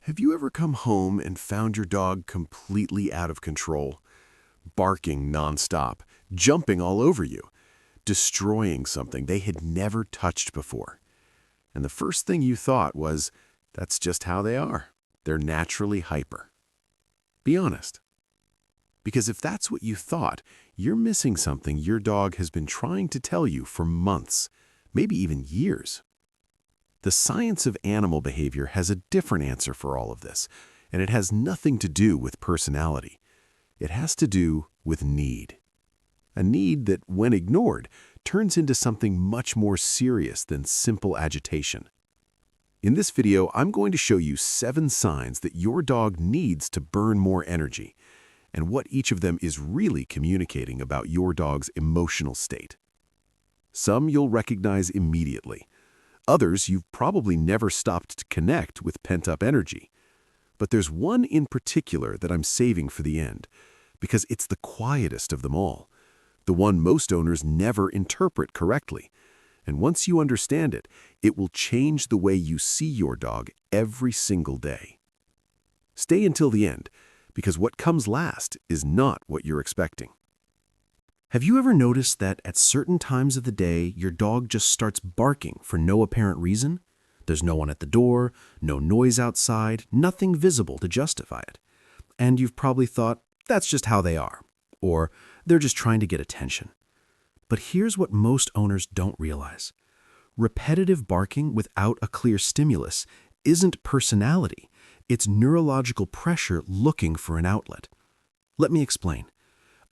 Have you ever come home and found your dog completely out of control, barking nonstop, jumping all over you, destroying something they had never touched before? And the first thing you thought was, that's just how they are. They're naturally hyper. Be honest. Because if that's what you thought, you're missing something your dog has been trying to tell you for months, maybe even years. The science of animal behavior has a different answer for all of this, and it has nothing to do with personality. It has to do with need. A need that, when ignored, turns into something much more serious than simple agitation. In this video, I'm going to show you 7 signs that your dog needs to burn more energy, and what each of them is really communicating about your dog's emotional state. Some you'll recognize immediately. Others you've probably never stopped to connect with pent-up energy. But there's one in particular that I'm saving for the end, because it's the quietest of them all, the one most owners never interpret correctly. And once you understand it, it will change the way you see your dog every single day. Stay until the end, because what comes last is not what you're expecting. Have you ever noticed that at certain times of the day, your dog just starts barking for no apparent reason? There's no one at the door, no noise outside, nothing visible to justify it. And you've probably thought, that's just how they are, or they're just trying to get attention. But here's what most owners don't realize. Repetitive barking without a clear stimulus isn't personality. It's neurological pressure looking for an outlet. Let me explain.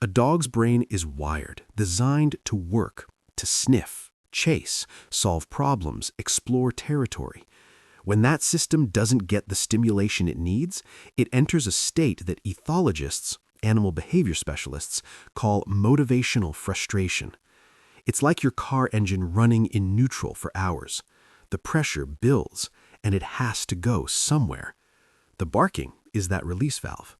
A dog's brain is wired, designed to work, to sniff, chase, solve problems, explore territory. When that system doesn't get the stimulation it needs, it enters a state that ethologists, animal behavior specialists, call motivational frustration. It's like your car engine running in neutral for hours. The pressure builds, and it has to go somewhere. The barking is that release valve.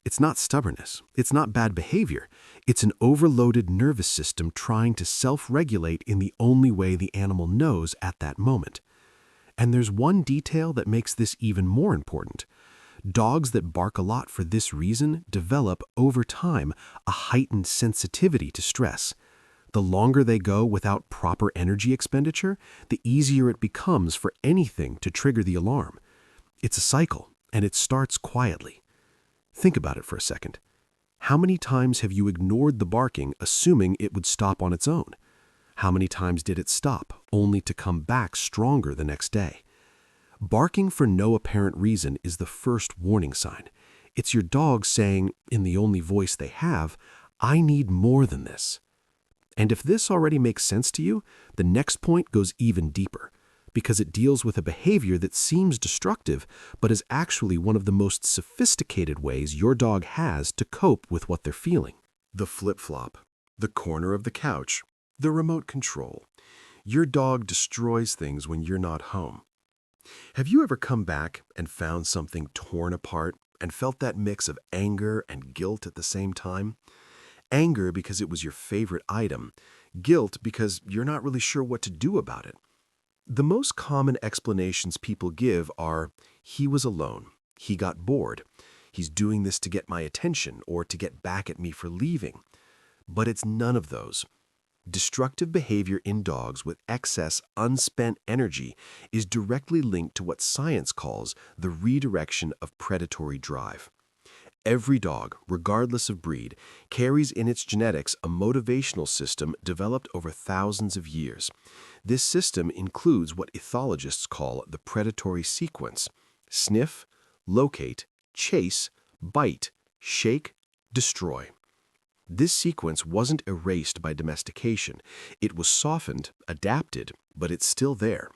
It's not stubbornness. It's not bad behavior. It's an overloaded nervous system trying to self-regulate in the only way the animal knows at that moment. And there's one detail that makes this even more important. Dogs that bark a lot for this reason develop, over time, a heightened sensitivity to stress. The longer they go without proper energy expenditure, the easier it becomes for anything to trigger the alarm. It's a cycle, and it starts quietly. Think about it for a second. How many times have you ignored the barking, assuming it would stop on its own? How many times did it stop, only to come back stronger the next day? Barking for no apparent reason is the first warning sign. It's your dog saying, in the only voice they have, I need more than this. And if this already makes sense to you, the next point goes even deeper, because it deals with a behavior that seems destructive, but is actually one of the most sophisticated ways your dog has to cope with what they're feeling. The flip-flop, the corner of the couch, the remote control. Your dog destroys things when you're not home. Have you ever come back and found something torn apart and felt that mix of anger and guilt at the same time? Anger because it was your favorite item, guilt because you're not really sure what to do about it. The most common explanations people give are, he was alone, he got bored, he's doing this to get my attention or to get back at me for leaving. But it's none of those. Destructive behavior in dogs with excess unspent energy is directly linked to what science calls the redirection of predatory drive. Every dog, regardless of breed, carries in its genetics a motivational system developed over thousands of years. This system includes what ethologists call the predatory sequence: sniff, locate, chase, bite, shake, destroy. This sequence wasn't erased by domestication. It was softened, adapted, but it's still there.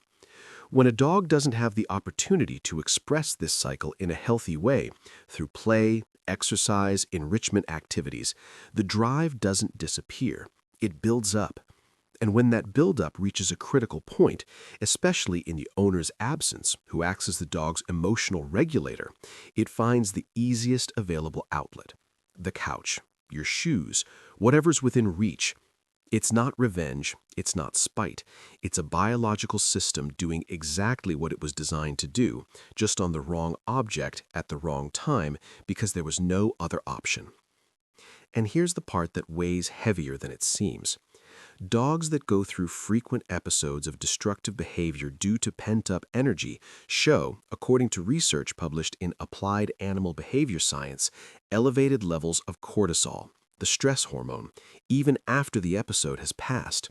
When a dog doesn't have the opportunity to express this cycle in a healthy way, through play, exercise, enrichment activities, the drive doesn't disappear. It builds up. And when that buildup reaches a critical point, especially in the owner's absence, who acts as the dog's emotional regulator, it finds the easiest available outlet: the couch, your shoes, whatever's within reach. It's not revenge, it's not spite. It's a biological system doing exactly what it was designed to do, just on the wrong object at the wrong time because there was no other option. And here's the part that weighs heavier than it seems. Dogs that go through frequent episodes of destructive behavior due to pent-up energy show, according to research published in Applied Animal Behavior Science, elevated levels of cortisol, the stress hormone, even after the episode has passed.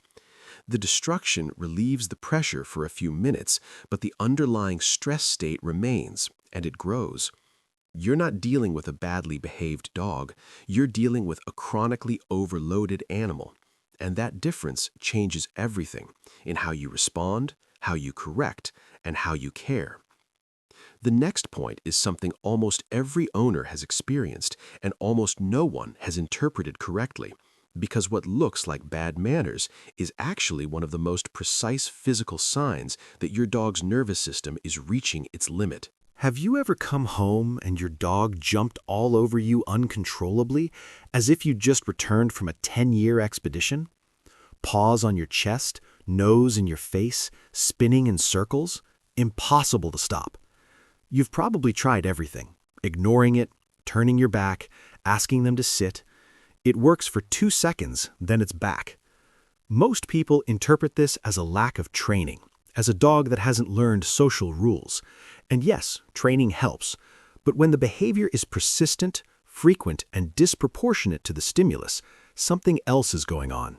The destruction relieves the pressure for a few minutes, but the underlying stress state remains, and it grows. You're not dealing with a badly behaved dog, you're dealing with a chronically overloaded animal. And that difference changes everything in how you respond, how you correct, and how you care. The next point is something almost every owner has experienced and almost no one has interpreted correctly, because what looks like bad manners is actually one of the most precise physical signs that your dog's nervous system is reaching its limit. Have you ever come home and your dog jumped all over you uncontrollably, as if you just returned from a 10-year expedition? Paws on your chest, nose in your face, spinning in circles? Impossible to stop. You've probably tried everything, ignoring it, turning your back, asking them to sit. It works for 2 seconds, then it's back. Most people interpret this as a lack of training, as a dog that hasn't learned social rules. And yes, training helps, but when the behavior is persistent, frequent, and disproportionate to the stimulus, something else is going on.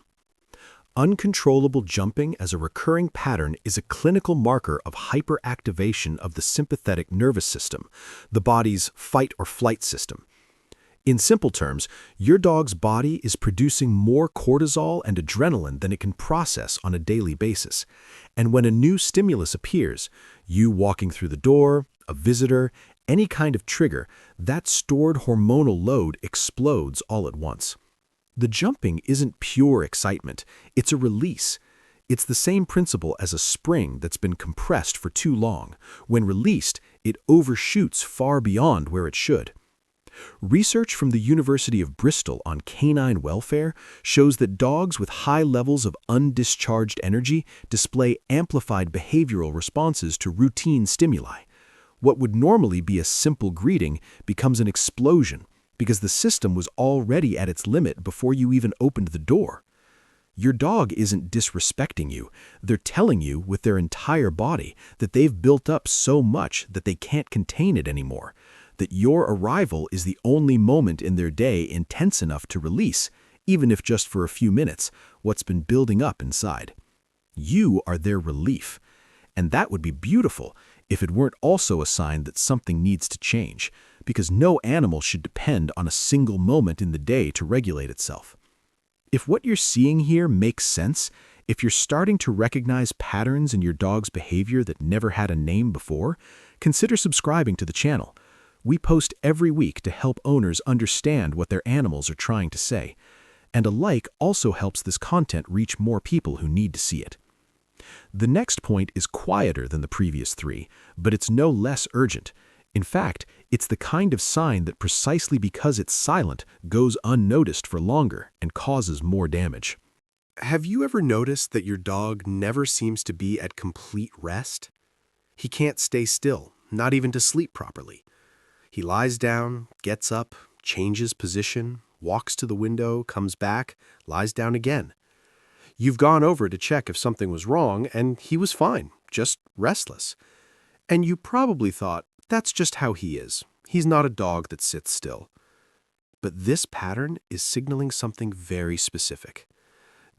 Uncontrollable jumping as a recurring pattern is a clinical marker of hyperactivation of the sympathetic nervous system, the body's fight or flight system. In simple terms, your dog's body is producing more cortisol and adrenaline than it can process on a daily basis. And when a new stimulus appears, you walking through the door, a visitor, any kind of trigger, that stored hormonal load explodes all at once. The jumping isn't pure excitement, it's a release. It's the same principle as a spring that's been compressed for too long. When released, it overshoots far beyond where it should. Research from the University of Bristol on canine welfare shows that dogs with high levels of undischarged energy display amplified behavioral responses to routine stimuli. What would normally be a simple greeting becomes an explosion because the system was already at its limit before you even opened the door. Your dog isn't disrespecting you. They're telling you with their entire body that they've built up so much that they can't contain it anymore, that your arrival is the only moment in their day intense enough to release, even if just for a few minutes, what's been building up inside. You are their relief. And that would be beautiful if it weren't also a sign that something needs to change, because no animal should depend on a single moment in the day to regulate itself. If what you're seeing here makes sense, if you're starting to recognize patterns in your dog's behavior that never had a name before, consider subscribing to the channel. We post every week to help owners understand what their animals are trying to say. And a like also helps this content reach more people who need to see it. The next point is quieter than the previous 3, but it's no less urgent. In fact, it's the kind of sign that precisely because it's silent goes unnoticed for longer and causes more damage. Have you ever noticed that your dog never seems to be at complete rest? He can't stay still, not even to sleep properly. He lies down, gets up, changes position, walks to the window, comes back, lies down again. You've gone over to check if something was wrong, and he was fine, just restless. And you probably thought, that's just how he is. He's not a dog that sits still. But this pattern is signaling something very specific.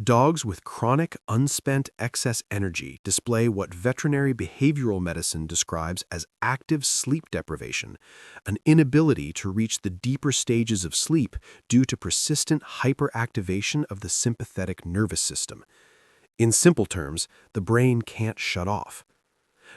Dogs with chronic, unspent excess energy display what veterinary behavioral medicine describes as active sleep deprivation, an inability to reach the deeper stages of sleep due to persistent hyperactivation of the sympathetic nervous system. In simple terms, the brain can't shut off.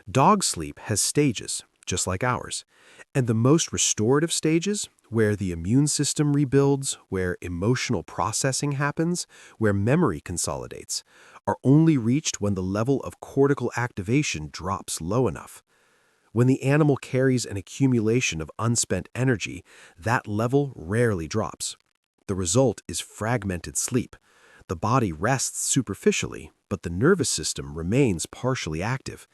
Dog sleep has stages, just like ours, and the most restorative stages, where the immune system rebuilds, where emotional processing happens, where memory consolidates, are only reached when the level of cortical activation drops low enough. When the animal carries an accumulation of unspent energy, that level rarely drops. The result is fragmented sleep, The body rests superficially, but the nervous system remains partially active.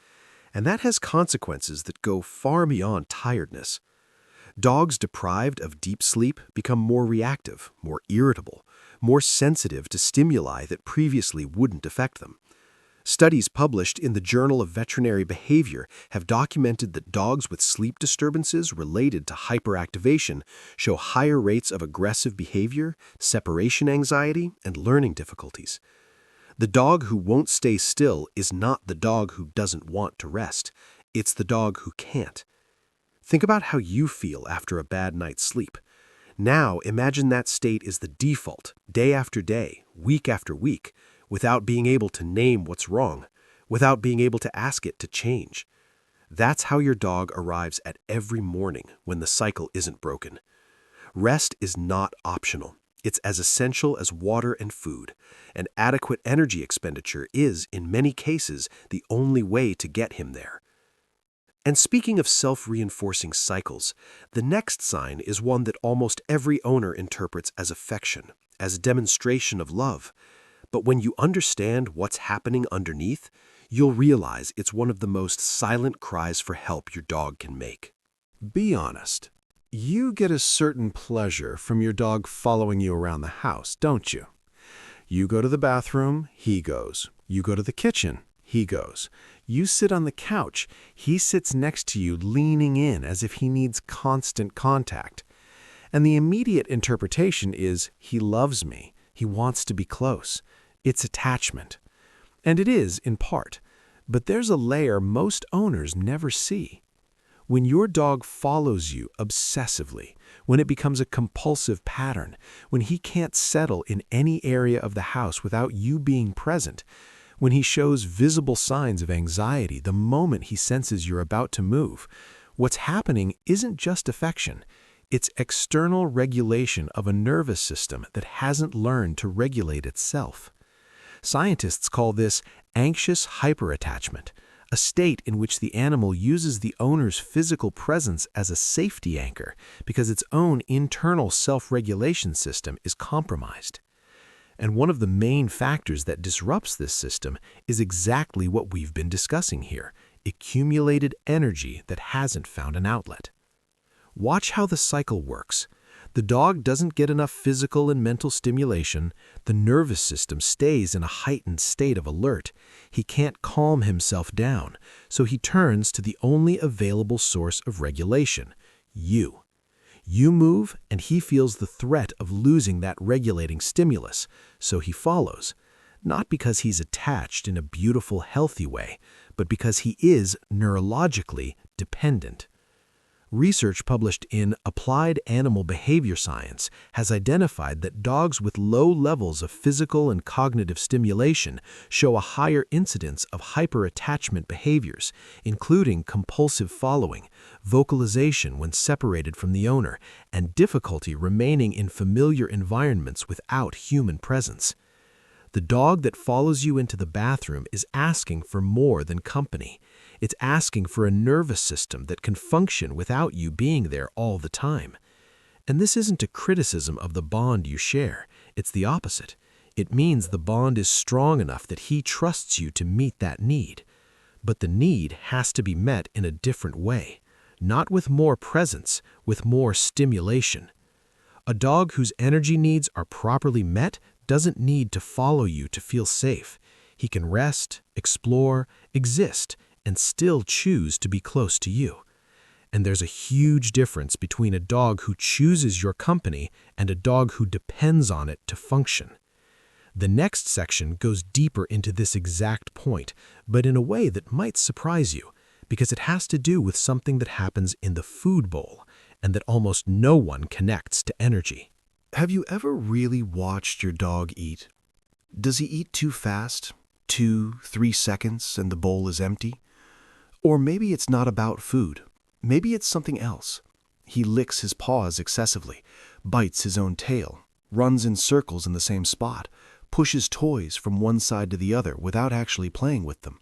And that has consequences that go far beyond tiredness. Dogs deprived of deep sleep become more reactive, more irritable, more sensitive to stimuli that previously wouldn't affect them. Studies published in the Journal of Veterinary Behavior have documented that dogs with sleep disturbances related to hyperactivation show higher rates of aggressive behavior, separation anxiety, and learning difficulties. The dog who won't stay still is not the dog who doesn't want to rest. It's the dog who can't. Think about how you feel after a bad night's sleep. Now imagine that state is the default, day after day, week after week, without being able to name what's wrong, without being able to ask it to change. That's how your dog arrives at every morning when the cycle isn't broken. Rest is not optional. It's as essential as water and food, and adequate energy expenditure is, in many cases, the only way to get him there. And speaking of self-reinforcing cycles, the next sign is one that almost every owner interprets as affection, as a demonstration of love. But when you understand what's happening underneath, you'll realize it's one of the most silent cries for help your dog can make. Be honest. You get a certain pleasure from your dog following you around the house, don't you? You go to the bathroom, he goes. You go to the kitchen, he goes. You sit on the couch, he sits next to you leaning in as if he needs constant contact. And the immediate interpretation is, he loves me, he wants to be close. It's attachment. And it is, in part. But there's a layer most owners never see. When your dog follows you obsessively, when it becomes a compulsive pattern, when he can't settle in any area of the house without you being present, when he shows visible signs of anxiety the moment he senses you're about to move, what's happening isn't just affection. It's external regulation of a nervous system that hasn't learned to regulate itself. Scientists call this anxious hyperattachment, a state in which the animal uses the owner's physical presence as a safety anchor because its own internal self-regulation system is compromised. And one of the main factors that disrupts this system is exactly what we've been discussing here, accumulated energy that hasn't found an outlet. Watch how the cycle works. The dog doesn't get enough physical and mental stimulation. The nervous system stays in a heightened state of alert. He can't calm himself down, so he turns to the only available source of regulation, you. You move, and he feels the threat of losing that regulating stimulus, so he follows. Not because he's attached in a beautiful, healthy way, but because he is neurologically dependent. Research published in Applied Animal Behavior Science has identified that dogs with low levels of physical and cognitive stimulation show a higher incidence of hyperattachment behaviors, including compulsive following, vocalization when separated from the owner, and difficulty remaining in familiar environments without human presence. The dog that follows you into the bathroom is asking for more than company. It's asking for a nervous system that can function without you being there all the time. And this isn't a criticism of the bond you share. It's the opposite. It means the bond is strong enough that he trusts you to meet that need. But the need has to be met in a different way. Not with more presence, with more stimulation. A dog whose energy needs are properly met doesn't need to follow you to feel safe. He can rest, explore, exist, and still choose to be close to you. And there's a huge difference between a dog who chooses your company and a dog who depends on it to function. The next section goes deeper into this exact point, but in a way that might surprise you, because it has to do with something that happens in the food bowl, and that almost no one connects to energy. Have you ever really watched your dog eat? Does he eat too fast? 2-3 seconds and the bowl is empty? Or maybe it's not about food. Maybe it's something else. He licks his paws excessively, bites his own tail, runs in circles in the same spot, pushes toys from one side to the other without actually playing with them.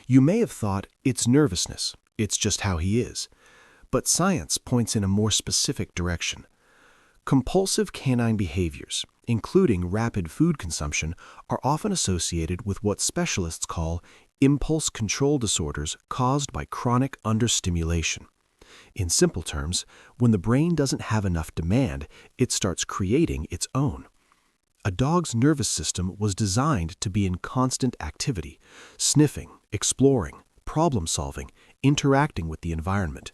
You may have thought it's nervousness, it's just how he is. But science points in a more specific direction. Compulsive canine behaviors, including rapid food consumption, are often associated with what specialists call impulse control disorders caused by chronic understimulation. In simple terms, when the brain doesn't have enough demand, it starts creating its own. A dog's nervous system was designed to be in constant activity, sniffing, exploring, problem-solving, interacting with the environment.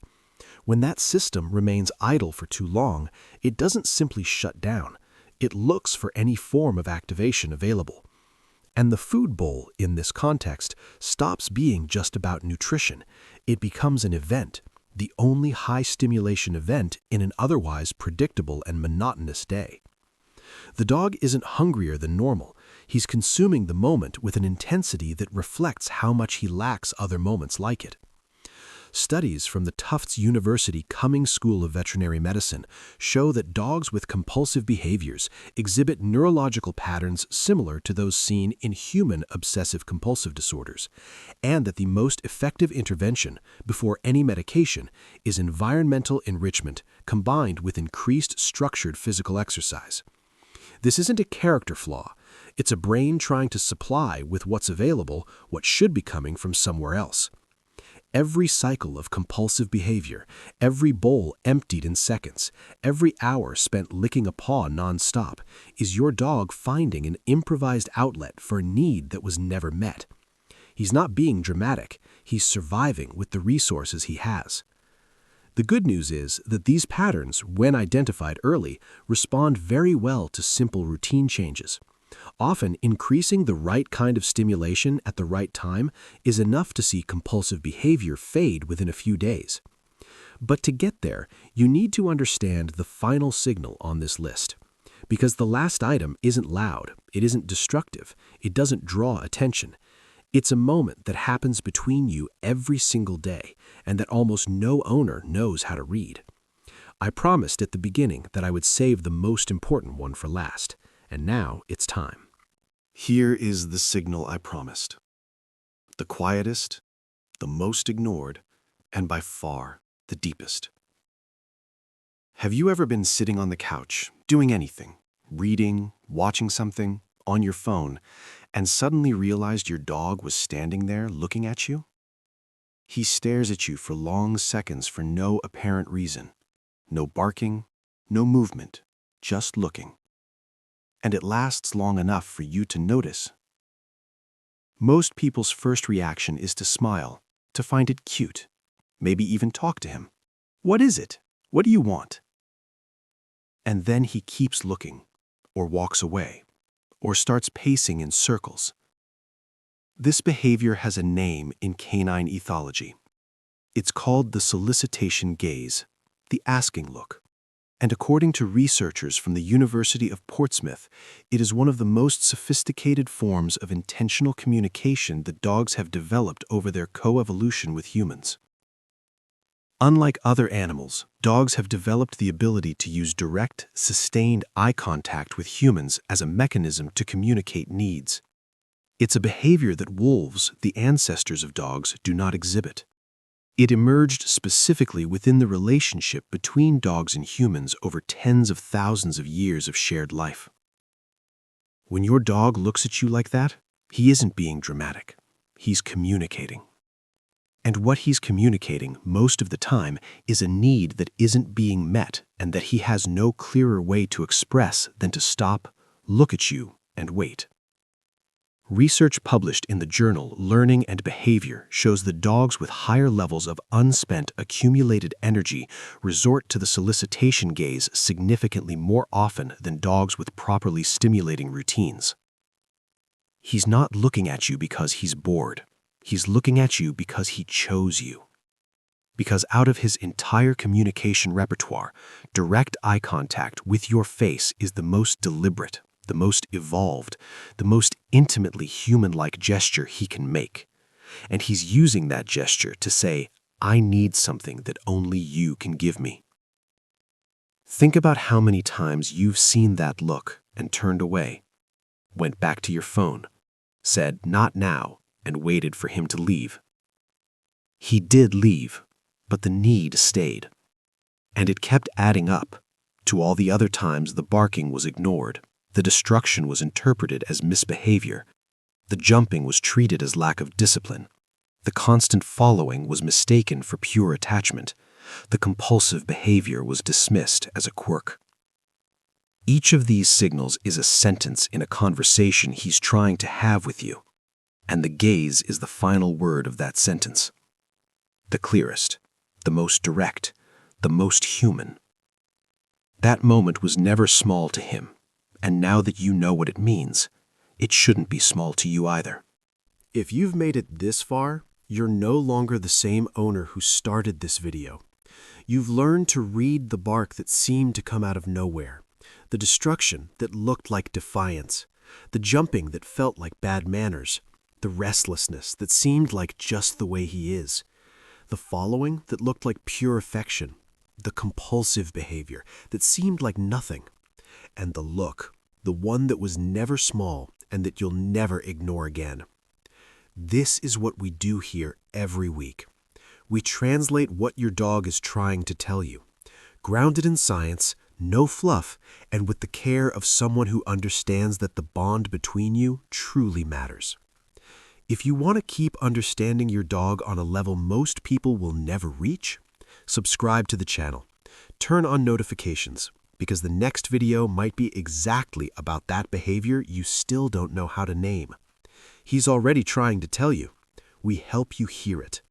When that system remains idle for too long, it doesn't simply shut down. It looks for any form of activation available. And the food bowl, in this context, stops being just about nutrition. It becomes an event, the only high-stimulation event in an otherwise predictable and monotonous day. The dog isn't hungrier than normal. He's consuming the moment with an intensity that reflects how much he lacks other moments like it. Studies from the Tufts University Cummings School of Veterinary Medicine show that dogs with compulsive behaviors exhibit neurological patterns similar to those seen in human obsessive-compulsive disorders, and that the most effective intervention, before any medication, is environmental enrichment combined with increased structured physical exercise. This isn't a character flaw. It's a brain trying to supply with what's available what should be coming from somewhere else. Every cycle of compulsive behavior, every bowl emptied in seconds, every hour spent licking a paw nonstop, is your dog finding an improvised outlet for a need that was never met. He's not being dramatic. He's surviving with the resources he has. The good news is that these patterns, when identified early, respond very well to simple routine changes. Often, increasing the right kind of stimulation at the right time is enough to see compulsive behavior fade within a few days. But to get there, you need to understand the final signal on this list. Because the last item isn't loud, it isn't destructive, it doesn't draw attention. It's a moment that happens between you every single day and that almost no owner knows how to read. I promised at the beginning that I would save the most important one for last, and now it's time. Here is the signal I promised. The quietest, the most ignored, and by far the deepest. Have you ever been sitting on the couch, doing anything, reading, watching something, on your phone, and suddenly realized your dog was standing there looking at you? He stares at you for long seconds for no apparent reason. No barking, no movement, just looking. And it lasts long enough for you to notice. Most people's first reaction is to smile, to find it cute, maybe even talk to him. What is it? What do you want? And then he keeps looking, or walks away, or starts pacing in circles. This behavior has a name in canine ethology. It's called the solicitation gaze, the asking look. And according to researchers from the University of Portsmouth, it is one of the most sophisticated forms of intentional communication that dogs have developed over their coevolution with humans. Unlike other animals, dogs have developed the ability to use direct, sustained eye contact with humans as a mechanism to communicate needs. It's a behavior that wolves, the ancestors of dogs, do not exhibit. It emerged specifically within the relationship between dogs and humans over tens of thousands of years of shared life. When your dog looks at you like that, he isn't being dramatic. He's communicating. And what he's communicating most of the time is a need that isn't being met and that he has no clearer way to express than to stop, look at you, and wait. Research published in the journal Learning and Behavior shows that dogs with higher levels of unspent accumulated energy resort to the solicitation gaze significantly more often than dogs with properly stimulating routines. He's not looking at you because he's bored. He's looking at you because he chose you. Because out of his entire communication repertoire, direct eye contact with your face is the most deliberate, the most evolved, the most intimately human-like gesture he can make. And he's using that gesture to say, I need something that only you can give me. Think about how many times you've seen that look and turned away, went back to your phone, said, not now, and waited for him to leave. He did leave, but the need stayed. And it kept adding up to all the other times the barking was ignored, The destruction was interpreted as misbehavior. The jumping was treated as lack of discipline. The constant following was mistaken for pure attachment. The compulsive behavior was dismissed as a quirk. Each of these signals is a sentence in a conversation he's trying to have with you, and the gaze is the final word of that sentence. The clearest, the most direct, the most human. That moment was never small to him, and now that you know what it means, it shouldn't be small to you either. If you've made it this far, you're no longer the same owner who started this video. You've learned to read the bark that seemed to come out of nowhere, the destruction that looked like defiance, the jumping that felt like bad manners, the restlessness that seemed like just the way he is, the following that looked like pure affection, the compulsive behavior that seemed like nothing, and the look, the one that was never small and that you'll never ignore again. This is what we do here every week. We translate what your dog is trying to tell you, grounded in science, no fluff, and with the care of someone who understands that the bond between you truly matters. If you want to keep understanding your dog on a level most people will never reach, subscribe to the channel. Turn on notifications, because the next video might be exactly about that behavior you still don't know how to name. He's already trying to tell you. We help you hear it.